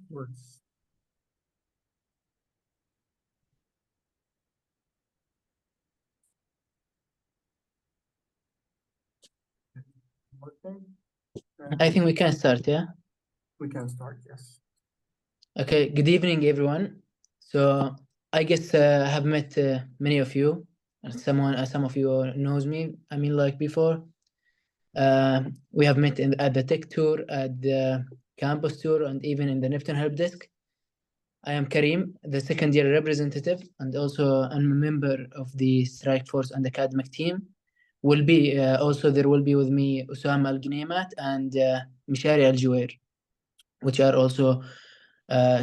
Works. I think we can start, yeah? We can start, yes. Okay, good evening, everyone. So I guess I have met many of you, and some of you knows me. I mean, like before, we have met at the tech tour, at the campus tour, and even in the Neptune help desk. I am Karim, the second year representative, and also I'm a member of the Strike Force and academic team. Will be also there will be with me Usama Al Gneimat and Mishari Al Juwair, which are also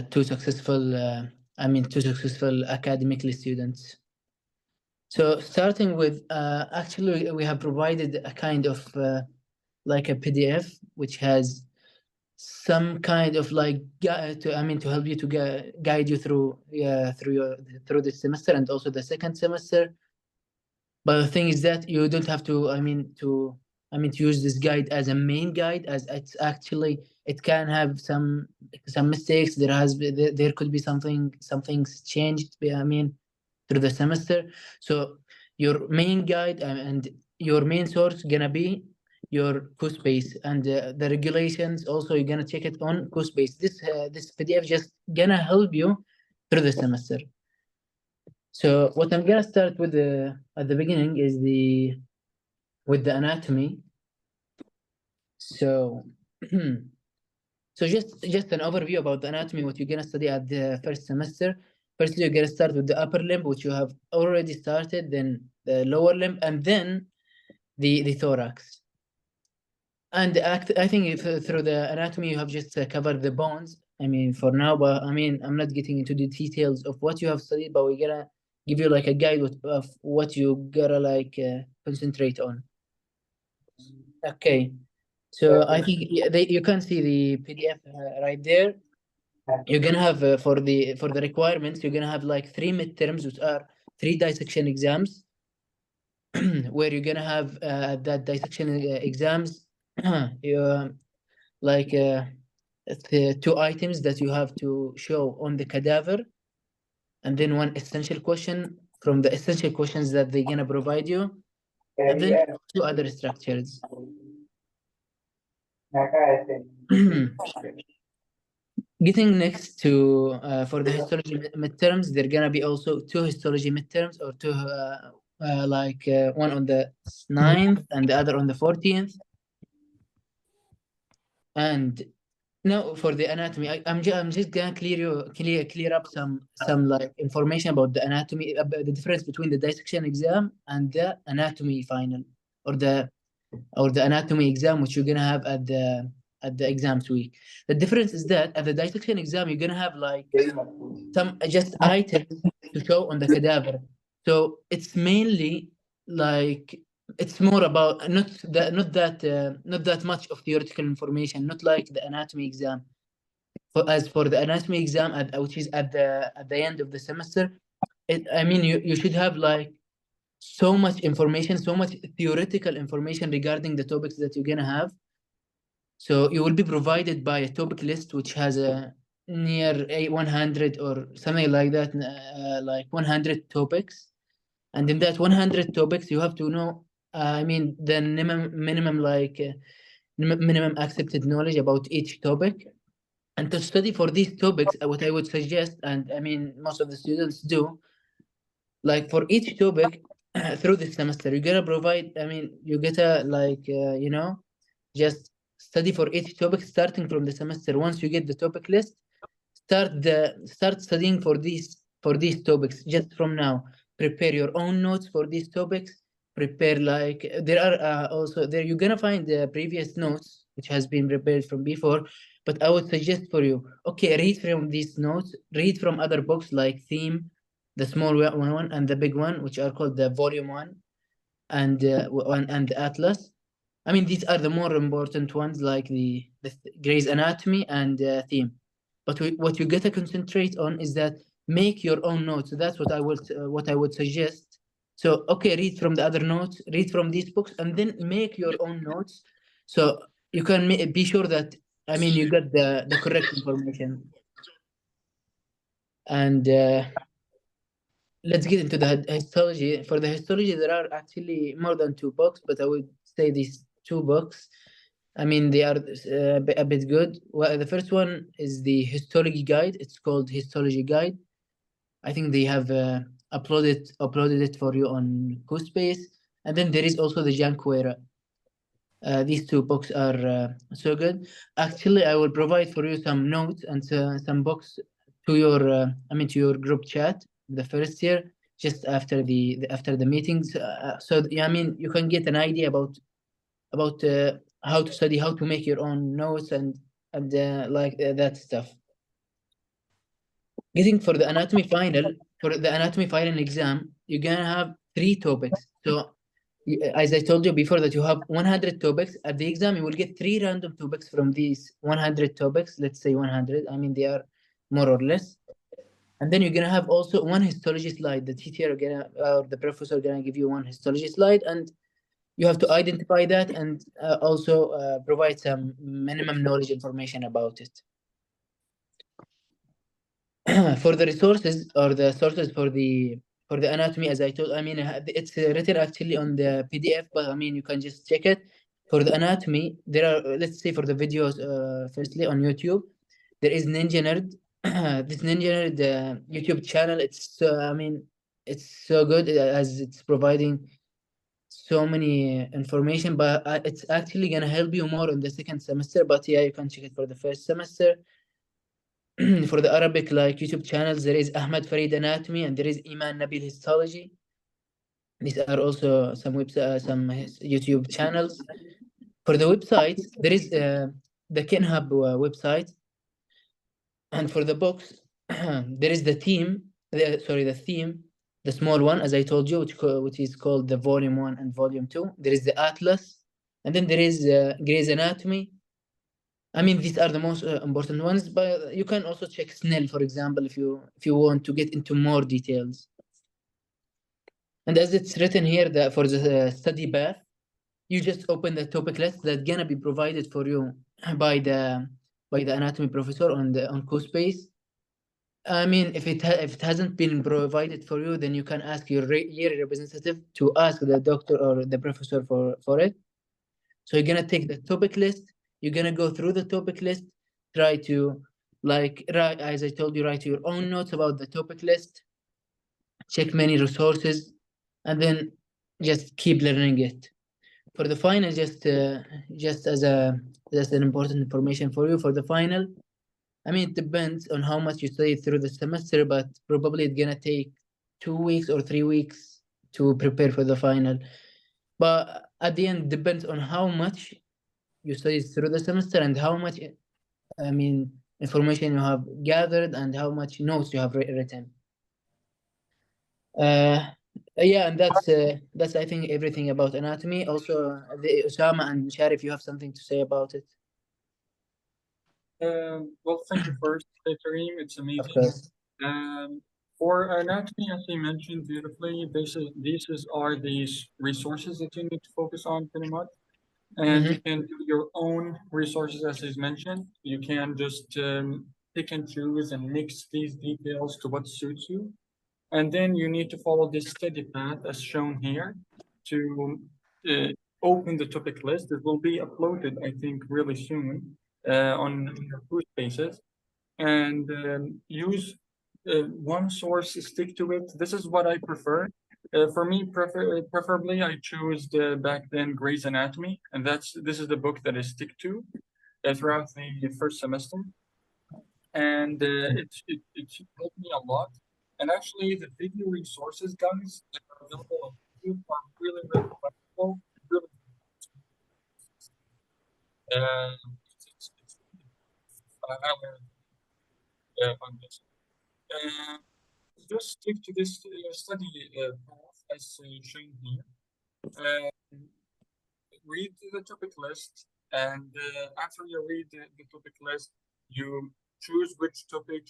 two successful academically students. So starting with, actually we have provided a kind of like a PDF, which has some kind of like to help you to guide you through this semester and also the second semester. But the thing is that you don't have to to use this guide as a main guide, as it's actually it can have some mistakes. There could be some things changed through the semester. So your main guide and your main source gonna be your CoSpace, and the regulations also you're gonna check it on CoSpace. This PDF just gonna help you through the semester. So what I'm gonna start with at the beginning is with the anatomy. So so just an overview about the anatomy, what you're gonna study at the first semester. Firstly, you're gonna start with the upper limb, which you have already started, then the lower limb, and then the thorax. And I think if through the anatomy you have just covered the bones. For now, but I'm not getting into the details of what you have studied, but we're gonna give you like a guide of what you gotta like concentrate on. Okay, so I think you can see the PDF right there. You're gonna have for the requirements, you're gonna have like 3 midterms, which are 3 dissection exams, where you're gonna have that dissection exams. You like the 2 items that you have to show on the cadaver, and then 1 essential question from the essential questions that they're gonna provide you, and then 2 other structures. Getting next to for the histology midterms, there are gonna be also 2 histology midterms, or 2 one on the 9th and the other on the 14th. And now for the anatomy, I'm just gonna clear up some like information about the anatomy, about the difference between the dissection exam and the anatomy final, or the anatomy exam, which you're gonna have at the exams week. The difference is that at the dissection exam, you're gonna have like some just items to show on the cadaver. So it's mainly like, it's more about not that much of theoretical information, not like the anatomy exam. As for the anatomy exam, which is at the end of the semester, you should have like so much information, so much theoretical information regarding the topics that you're gonna have. So you will be provided by a topic list, which has a near 100 or something like that, like 100 topics. And in that 100 topics, you have to know, the minimum accepted knowledge about each topic. And to study for these topics, what I would suggest, and most of the students do, like for each topic through the semester, you're gonna provide, you get a like, just study for each topic starting from the semester. Once you get the topic list, start studying for these topics just from now. Prepare your own notes for these topics. Prepare, like, there are also there you're gonna find the previous notes which has been prepared from before, but I would suggest for you, okay, read from these notes, read from other books like Theme, the small one, and the big one, which are called the volume 1 and the Atlas. I mean, these are the more important ones, like the Grey's Anatomy and theme. But what you gotta concentrate on is that make your own notes. So that's what I would suggest. So okay, read from the other notes, read from these books, and then make your own notes. So you can be sure that, I mean, you got the correct information. And let's get into the histology. For the histology, there are actually more than 2 books, but I would say these 2 books, I mean, they are a bit good. Well, the first one is the histology guide. It's called Histology Guide. I think they have uploaded it for you on CoSpace. And then there is also the Janquera. These 2 books are so good. Actually, I will provide for you some notes and some books to your to your group chat the first year, just after the meetings. So yeah, I mean, you can get an idea about how to study, how to make your own notes, and that stuff. Getting for the anatomy final exam, you're gonna have 3 topics. So as I told you before, that you have 100 topics at the exam. You will get 3 random topics from these 100 topics. Let's say 100. I mean, they are more or less. And then you're gonna have also one histology slide. The teacher or the professor gonna give you one histology slide, and you have to identify that and also provide some minimum knowledge information about it. For the resources or the sources for the anatomy, as I told, I mean, it's written actually on the PDF, but I mean, you can just check it. For the anatomy, there are, let's say for the videos, firstly on YouTube, there is Ninja Nerd. This Ninja Nerd YouTube channel, it's I mean, it's so good as it's providing so many information, but it's actually gonna help you more in the second semester. But yeah, you can check it for the first semester. For the Arabic like YouTube channels, there is Ahmed Farid Anatomy and there is Iman Nabil Histology. These are also some YouTube channels. For the websites, there is the KenHub website, and for the books, there is the theme, the small one, as I told you, which is called the Volume 1 and Volume 2. There is the Atlas, and then there is Grey's Anatomy. I mean, these are the most important ones, but you can also check Snell, for example, if you want to get into more details. And as it's written here, that for the study path, you just open the topic list that's gonna be provided for you by the anatomy professor on CoSpace. I mean, if it hasn't been provided for you, then you can ask your year representative to ask the doctor or the professor for it. So you're gonna take the topic list. You're gonna go through the topic list. Try to write, as I told you, write your own notes about the topic list. Check many resources, and then just keep learning it. For the final, just as an important information for you for the final. I mean, it depends on how much you study through the semester, but probably it's gonna take 2 weeks or 3 weeks to prepare for the final. But at the end, depends on how much you study through the semester and how much, I mean, information you have gathered and how much notes you have written. Yeah, and that's I think everything about anatomy. Also, the Osama and Sharif, you have something to say about it? Well, thank you first, Kareem. It's Of amazing. course. For anatomy, as you mentioned beautifully, these are these resources that you need to focus on pretty much. And you can do your own resources, as is mentioned. You can just pick and choose and mix these details to what suits you. And then you need to follow this study path as shown here to open the topic list. It will be uploaded, I think, really soon on your food spaces. And use one source, stick to it. This is what I prefer. For me, preferably, I choose back then Grey's Anatomy, and this is the book that I stick to throughout the first semester, and it helped me a lot. And actually, the video resources, guys, that are available on YouTube are really, really wonderful. Really, uh, it's I learned on this. Uh, just stick to this study path as shown here. Uh, read the topic list, and after you read the topic list, you choose which topic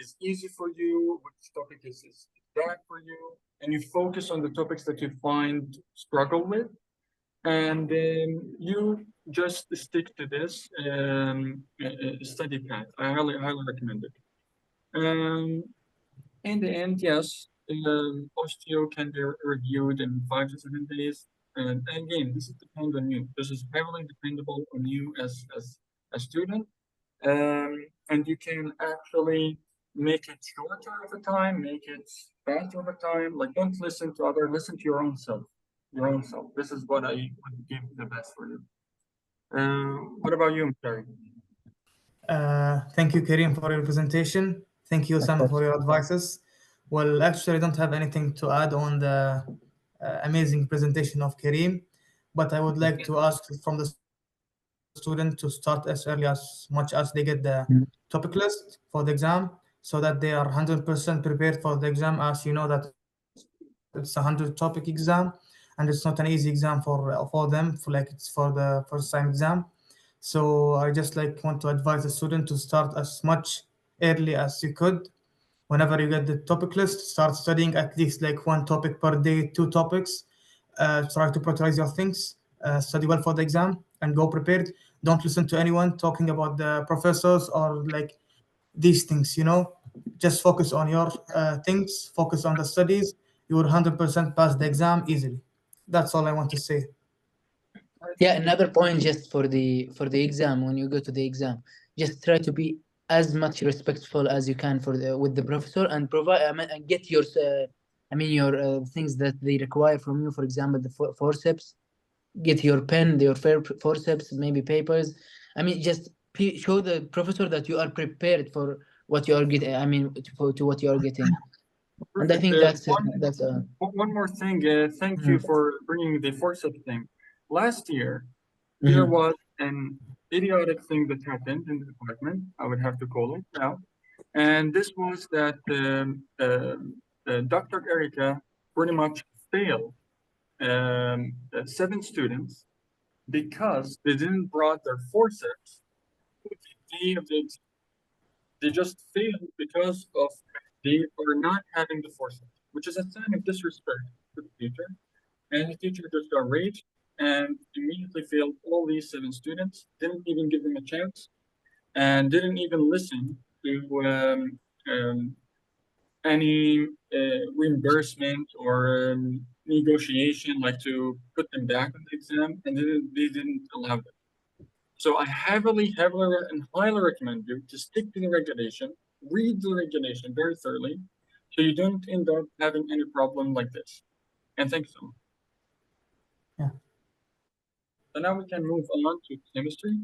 is easy for you, which topic is bad for you, and you focus on the topics that you find struggle with, and you just stick to this study path. I highly recommend it. Um, in the end, yes, osteo can be reviewed in 5 to 7 days. And again, this is depend on you. This is heavily dependable on you as a student. And you can actually make it shorter over time, make it faster over time. Like, don't listen to other, listen to your own self. Your own self. This is what I would give the best for you. What about you, Terry? Thank you, Kareem, for your presentation. Thank you, Of Sam, for course. your advices. Well, actually, I don't have anything to add on the amazing presentation of Kareem, but I would like to ask from the student to start as early as much as they get the topic list for the exam, so that they are 100% prepared for the exam. As you know, that it's a 100 topic exam, and it's not an easy exam for them. For like it's for the first time exam. So I just like want to advise the student to start as much early as you could. Whenever you get the topic list, start studying at least like one topic per day, 2 topics. Try to prioritize your things. Study well for the exam and go prepared. Don't listen to anyone talking about the professors or like these things. Just focus on your things. Focus on the studies. You will 100% pass the exam easily. That's all I want to say. Yeah, another point just for the exam, when you go to the exam, just try to be as much respectful as you can with the professor, and provide, and get your your things that they require from you. For example, the forceps, get your pen, your forceps, maybe papers. Just show the professor that you are prepared for what you are getting. To what you are getting. And I Perfect. think that's One more thing. Thank you mhm, for bringing the forceps thing. Last year, there mhm, was an idiotic thing that happened in the department. I would have to call it now. And this was that Dr. Erica pretty much failed 7 students because they didn't brought their forceps to the day of the exam. They just failed because of they are not having the foresight, which is a sign of disrespect to the teacher. And the teacher just got raged and immediately failed all these 7 students, didn't even give them a chance, and didn't even listen to any reimbursement or negotiation, like to put them back on the exam, and they didn't allow them. So I heavily, and highly recommend you to stick to the regulation, read the regulation very thoroughly, so you don't end up having any problem like this. And thanks so much. Yeah. So now we can move on to chemistry.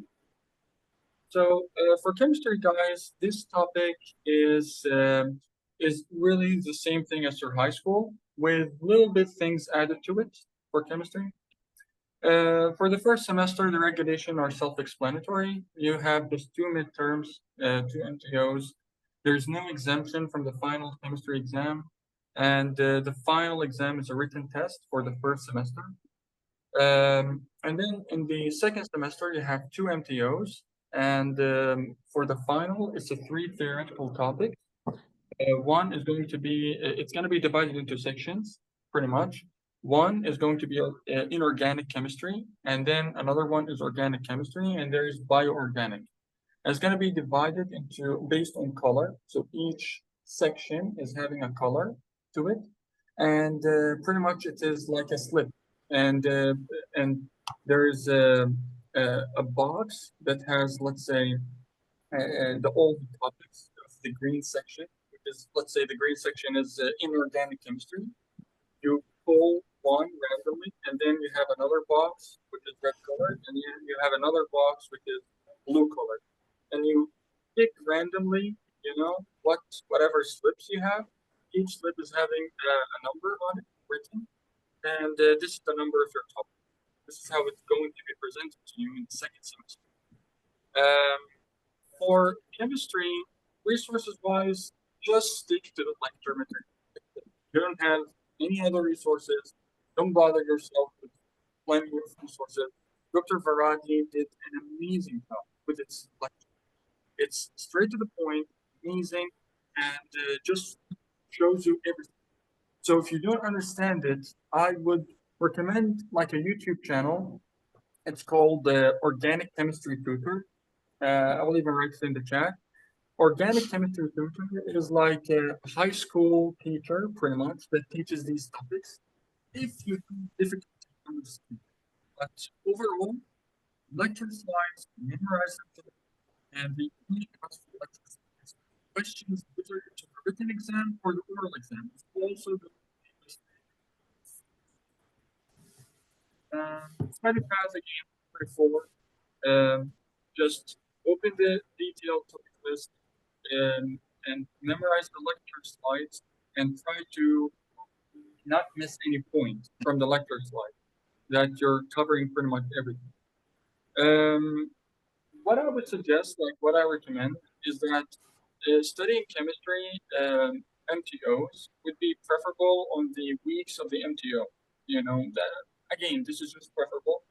So for chemistry, guys, this topic is really the same thing as your high school, with little bit things added to it for chemistry. For the first semester, the regulation are self-explanatory. You have just 2 midterms, 2 MTOs. There's no exemption from the final chemistry exam, and the final exam is a written test for the first semester. And then in the second semester, you have 2 MTOs, and for the final, it's a 3 theoretical topic. One is going to be, it's going to be divided into sections, pretty much. One is going to be inorganic chemistry, and then another one is organic chemistry, and there's bioorganic. And it's going to be divided into based on color. So each section is having a color to it, and pretty much it is like a slip. And there is a box that has, let's say, the old topics of the green section, which is, let's say, the green section is inorganic chemistry. You pull one randomly, and then you have another box which is red colored, and you have another box which is blue colored, and you pick randomly, whatever slips you have. Each slip is having a number on it written, and this is the number of your topic. This is how it's going to be presented to you in the second semester. Um, for chemistry, resources wise, just stick to the lecture material. You don't have any other resources. Don't bother yourself with plenty of resources. Dr. Varadi did an amazing job with its lecture. It's straight to the point, amazing, and just shows you everything. So if you don't understand it, I would recommend like a YouTube channel. It's called Organic Chemistry Tutor. I will even write it in the chat. Organic chemistry tutor is like a high school teacher, pretty much, that teaches these topics. If you find difficulty understanding, but overall, lecture slides, memorize them, and the only ask for lecture slides. Questions whether to the written exam or the oral exam. It's also the study path again, pretty forward. Just open the detailed topic list and memorize the lecture slides and try to not miss any point from the lecture slide that you're covering pretty much everything. What I would suggest, like what I recommend, is that studying chemistry MTOs would be preferable on the weeks of the MTO. You know, that again, this is just preferable.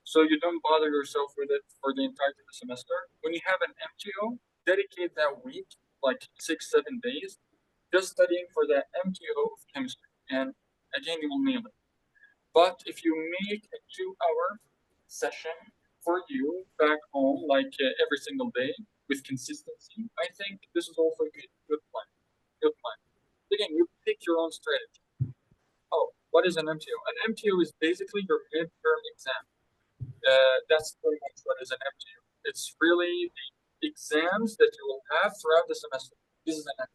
So you don't bother yourself with it for the entirety of the semester. When you have an MTO, dedicate that week, like 6-7 days, just studying for the MTO of chemistry. And again, you will nail it. But if you make a 2-hour session for you back home, like every single day with consistency, I think this is also a good plan. Good plan. Again, you pick your own strategy. Oh, what is an MTO? An MTO is basically your midterm exam. That's pretty much what is an MTO. It's really the exams that you will have throughout the semester. This is an MTO.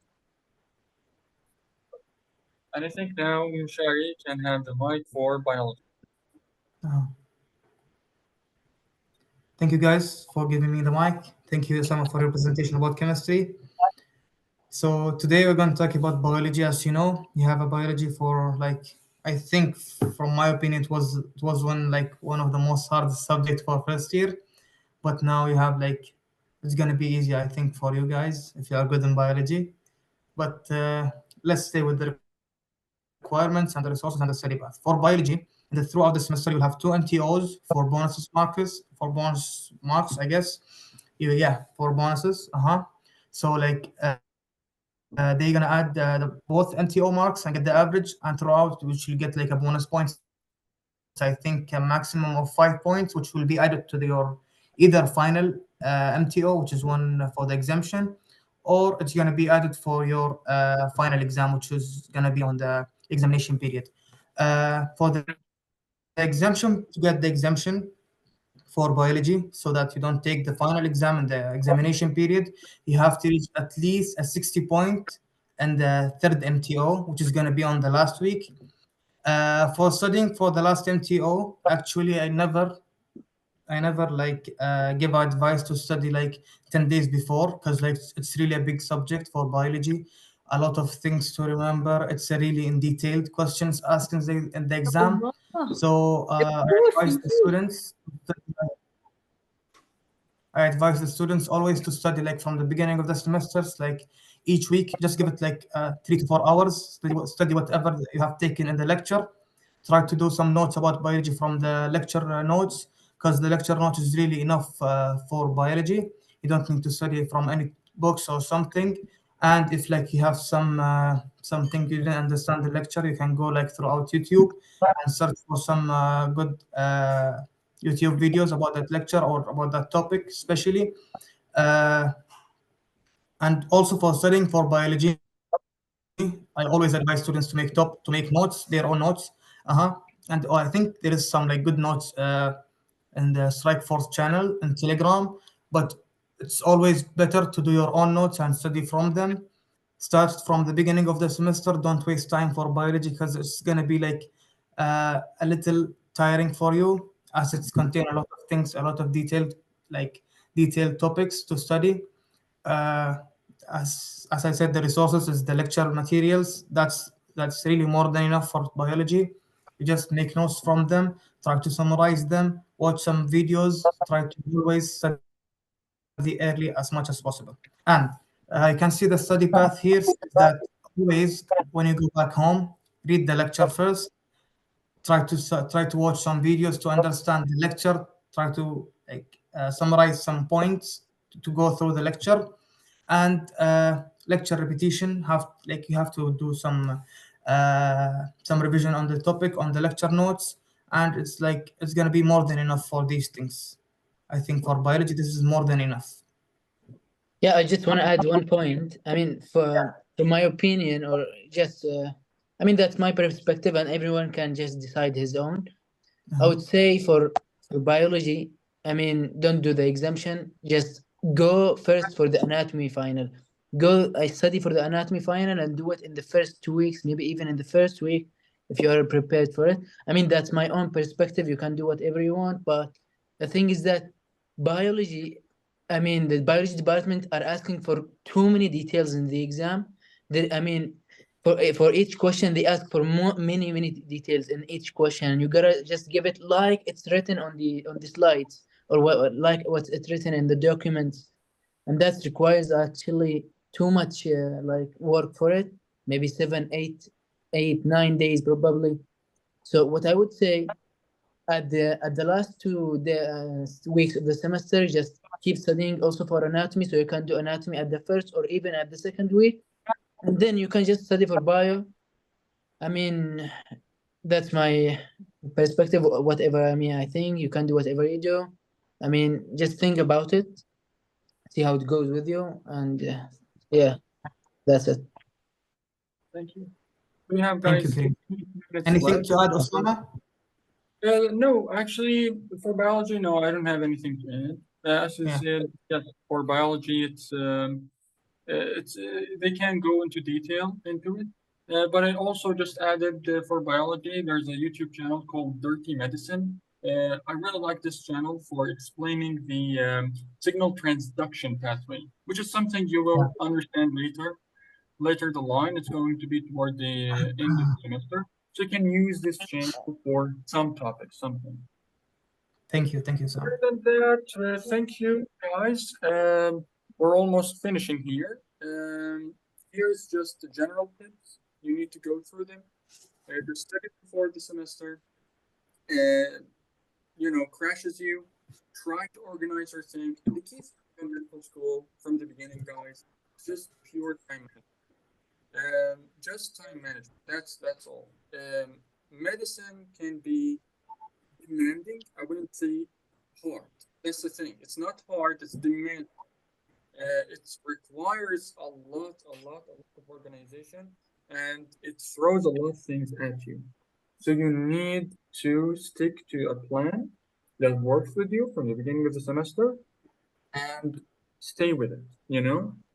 And I think now Shari can have the mic for biology. Thank you guys for giving me the mic. Thank you, Osama, for your presentation about chemistry. So today we're going to talk about biology. As you know, you have a biology for like, I think from my opinion, it was one of the most hardest subject for first year, but now you have like, it's gonna be easy, I think, for you guys if you are good in biology. But let's stay with the requirements and the resources and the study path. For biology, throughout the semester you'll have 2 MTOs for bonus marks, I guess. Yeah, for bonuses. So like they're gonna add both MTO marks and get the average, and throughout which you get like a bonus points. I think a maximum of 5 points, which will be added to your either final MTO, which is one for the exemption, or it's gonna be added for your final exam, which is gonna be on the examination period. For the exemption, to get the exemption for biology, so that you don't take the final exam in the examination period, you have to reach at least a 60 point in the third MTO, which is going to be on the last week. For studying for the last MTO, actually, I never give advice to study like 10 days before, because like it's really a big subject for biology. A lot of things to remember. It's a really in detailed questions asked in the exam. So I advise the students always to study like from the beginning of the semesters, like each week, just give it like 3 to 4 hours, study whatever you have taken in the lecture. Try to do some notes about biology from the lecture notes, because the lecture notes is really enough for biology. You don't need to study from any books or something. And if like you have something you didn't understand the lecture, you can go like throughout YouTube and search for some good YouTube videos about that lecture or about that topic, especially. Uh, and also for studying for biology, I always advise students to make notes, their own notes. And I think there is some like good notes in the Strike Force channel in Telegram, but it's always better to do your own notes and study from them. Start from the beginning of the semester. Don't waste time for biology, because it's gonna be like a little tiring for you, as it's contain a lot of things, a lot of detailed topics to study. Uh, as I said, the resources is the lecture materials. That's really more than enough for biology. You just make notes from them, try to summarize them, watch some videos, try to always study early as much as possible. And you can see the study path here says that always when you go back home, read the lecture first, try to watch some videos to understand the lecture. Try to summarize some points to go through the lecture, and lecture repetition. You have to do some revision on the topic on the lecture notes, and it's gonna be more than enough for these things. I think for biology this is more than enough. Yeah, I just want to add one point. I mean, for my opinion, or just, I mean, that's my perspective, and everyone can just decide his own. I would say for biology, I mean, don't do the exemption. Just go first for the anatomy final. I study for the anatomy final and do it in the first 2 weeks, maybe even in the first week, if you are prepared for it. I mean, that's my own perspective. You can do whatever you want, but the thing is that biology, I mean, the biology department are asking for too many details in the exam. I mean, for each question they ask for many details in each question. You gotta just give it like it's written on the slides, or like what's it's written in the documents, and that requires actually too much like work for it. Maybe 7, 8, 9 days probably. So what I would say, at the last 2 weeks of the semester, just keep studying also for anatomy, so you can do anatomy at the first or even at the second week, and then you can just study for bio. I mean, that's my perspective. Whatever, I mean, I think you can do whatever you do. I mean, just think about it, see how it goes with you, and yeah, that's it. Thank you. We have, Thank you, guys, Karim. 2 minutes Anything left. to add, Osama? No, actually, for biology, no, I don't have anything to add. As you Yeah. said, yes, for biology, it's they can go into detail into it. But I also just added for biology, there's a YouTube channel called Dirty Medicine. I really like this channel for explaining the signal transduction pathway, which is something you will understand later the line. It's going to be toward the end of the semester. So you can use this channel for some topics, something. Thank you, Sam. Other than that, thank you, guys. We're almost finishing here. Here's just the general tips. You need to go through them. To study before the semester. Crashes you. Try to organize your thing. And the key thing in medical school from the beginning, guys, is just pure time management. Just time management. That's all. Medicine can be demanding. I wouldn't say hard. That's the thing. It's not hard. It's demanding. It requires a lot of organization, and it throws a lot of things at you. So you need to stick to a plan that works with you from the beginning of the semester, and stay with it.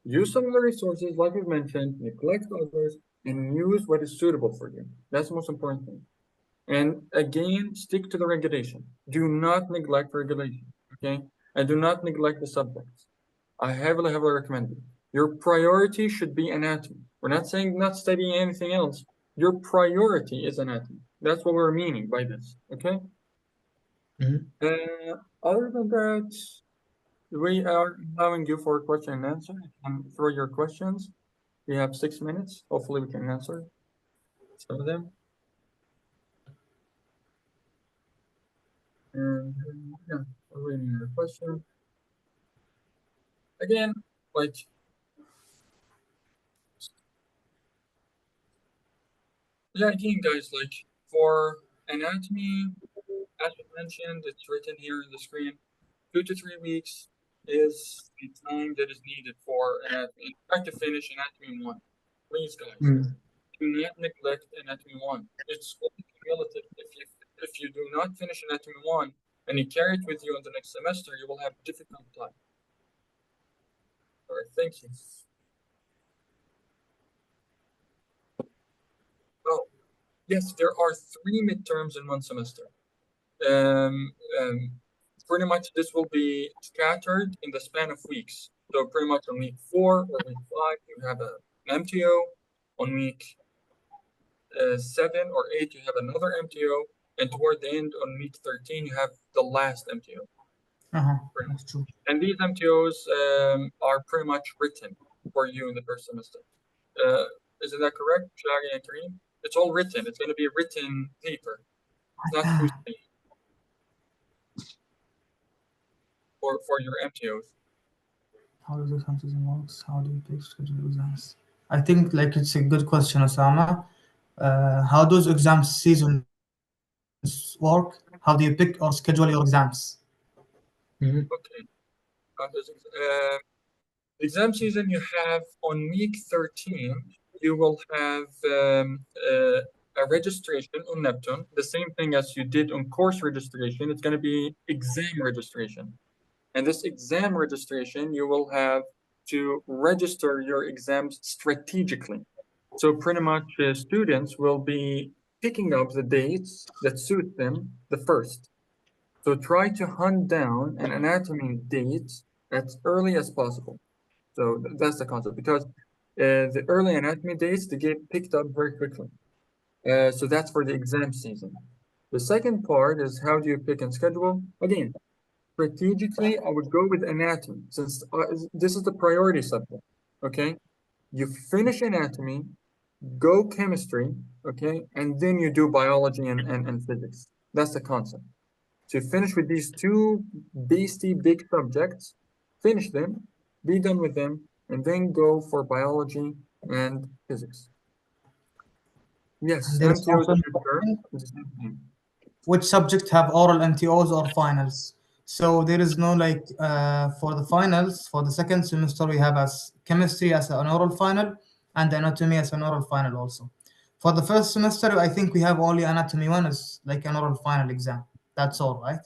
Use some of the resources like we mentioned, neglect others, and use what is suitable for you. That's the most important thing. And again, stick to the regulation. Do not neglect regulation, okay? And do not neglect the subjects. I heavily recommend it. Your priority should be anatomy. We're not saying not studying anything else. Your priority is anatomy. That's what we're meaning by this, okay? Other than that, we are allowing you for a question and answer. You can throw your questions. We have 6 minutes. Hopefully we can answer some of them. And yeah, we're reading your question. Again, again, guys, for anatomy, as we mentioned, it's written here on the screen. 2 to 3 weeks is the time that is needed for anatomy. Try to finish anatomy 1. Please, guys, do not neglect anatomy 1. It's only cumulative. If you do not finish anatomy 1 and you carry it with you in the next semester, you will have difficult time. All right, thank you. Oh, yes, there are 3 midterms in 1 semester. Pretty much this will be scattered in the span of weeks. So pretty much on week 4 or week 5, you have an MTO. On week 7 or 8, you have another MTO. And toward the end, on week 13, you have the last MTO. That's true. And these MTOs are pretty much written for you in the first semester. Isn't that correct, Shaggy and Kareem? It's all written. It's going to be a written paper. It's not too safe for your MTOs. How does the exam season works? How do you pick schedule exams? I think like it's a good question, Osama. How does exam seasons work? How do you pick or schedule your exams? Okay. Exam season you have on week 13, you will have a registration on Neptune, the same thing as you did on course registration. It's going to be exam registration. And this exam registration, you will have to register your exams strategically. So pretty much students will be picking up the dates that suit them the first. So try to hunt down an anatomy date as early as possible. So that's the concept, because the early anatomy dates, they get picked up very quickly. So that's for the exam season. The second part is how do you pick and schedule? Again, strategically, I would go with anatomy, since this is the priority subject, okay? You finish anatomy, go chemistry, okay? And then you do biology and physics. That's the concept. So you finish with these two beastie big subjects, finish them, be done with them, and then go for biology and physics. Yes, There's MTOs also is the same thing. which subject have oral MTOs or finals. So there is no like for the finals for the second semester we have as chemistry as an oral final and anatomy as an oral final also. For the first semester I think we have only anatomy one as like an oral final exam. That's all, right?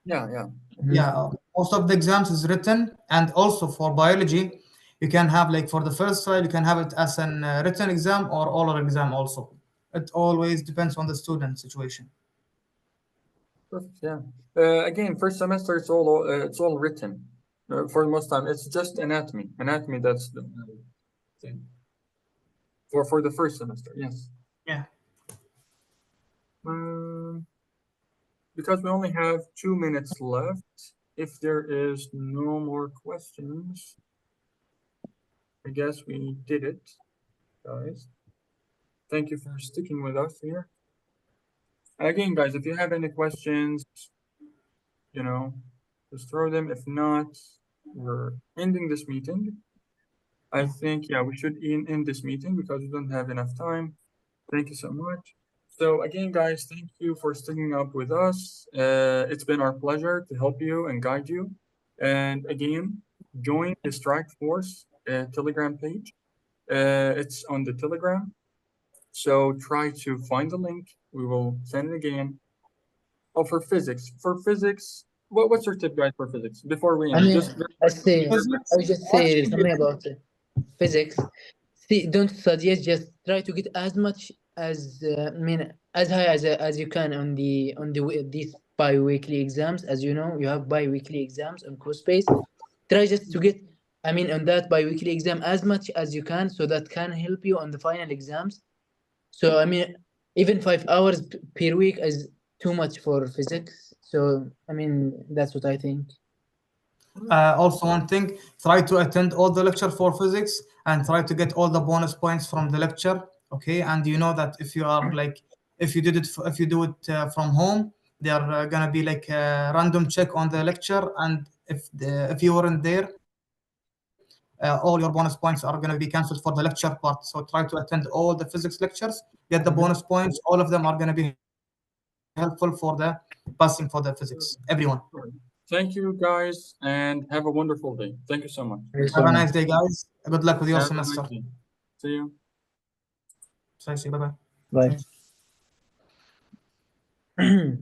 Yeah. Yeah, most of the exams is written, and also for biology, you can have like for the first trial, you can have it as an written exam or oral exam also. It always depends on the student situation. Perfect, yeah. Again, first semester it's all written. For the most time, it's just anatomy. Anatomy, that's the thing. For the first semester, yes. Yeah. Because we only have 2 minutes left, if there is no more questions, I guess we did it, guys. Thank you for sticking with us here. Again, guys, if you have any questions, just throw them. If not, we're ending this meeting. I think, yeah, we should end this meeting because we don't have enough time. Thank you so much. So again, guys, thank you for sticking up with us. It's been our pleasure to help you and guide you. And again, join the Strike Force Telegram page. It's on the Telegram. So try to find the link. We will send it again. Oh, for physics. What's your tip, guys, for physics? Before we end, I would just say something about physics. See, don't suggest, just try to get as much as as high as you can on these bi-weekly exams. As you know, you have bi-weekly exams on course base. Try just to get on that bi-weekly exam as much as you can, so that can help you on the final exams. So even 5 hours per week is too much for physics. So that's what I think. Also, one thing, try to attend all the lecture for physics and try to get all the bonus points from the lecture. Okay, and you know that if you are like, if you do it from home, they are gonna be like a random check on the lecture, and if you weren't there, all your bonus points are gonna be cancelled for the lecture part. So try to attend all the physics lectures, get the bonus points. All of them are gonna be helpful for the passing for the physics. Everyone. Thank you, guys, and have a wonderful day. Thank you so much. Have a nice day, guys. Good luck with your Have a nice semester. day. See you. Bye bye. Bye.